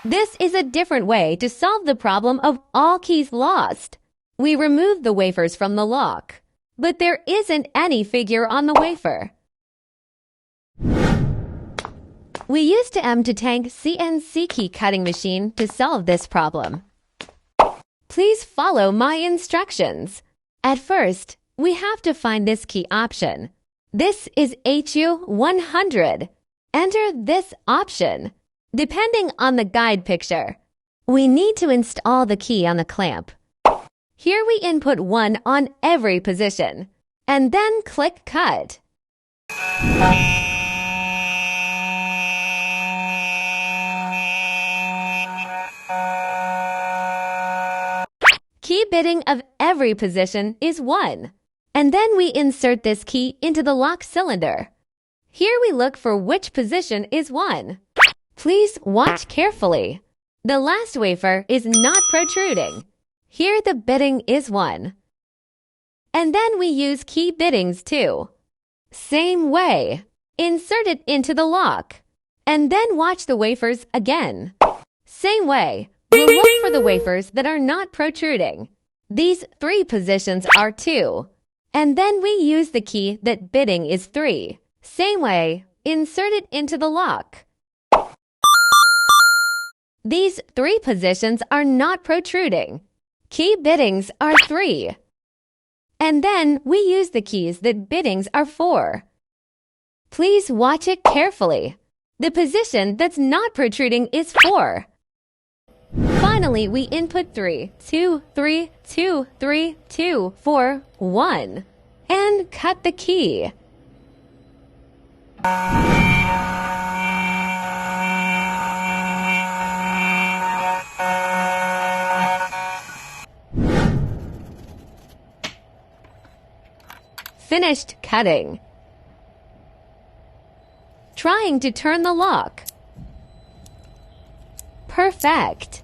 This is a different way to solve the problem of all keys lost. We remove the wafers from the lock, but there isn't any figure on the wafer. We used 2M2 TANK CNC key cutting machine to solve this problem. Please follow my instructions. At first, we have to find this key option. This is HU100. Enter this option. Depending on the guide picture, we need to install the key on the clamp. Here we input 1 on every position, and then click Cut. Key bitting of every position is 1, and then we insert this key into the lock cylinder. Here we look for which position is 1. Please watch carefully. The last wafer is not protruding. Here the bitting is 1. And then we use key bittings too. Same way. Insert it into the lock, and then watch the wafers again. Same way. We'll look for the wafers that are not protruding. These 3 positions are 2. And then we use the key that bitting is 3. Same way, insert it into the lock. These 3 positions are not protruding. Key bittings are 3. And then we use the keys that bittings are 4. Please watch it carefully. The position that's not protruding is 4. Finally, we input 3, 2, 3, 2, 3, 2, 4, 1, and cut the key. Finished cutting. Trying to turn the lock. Perfect.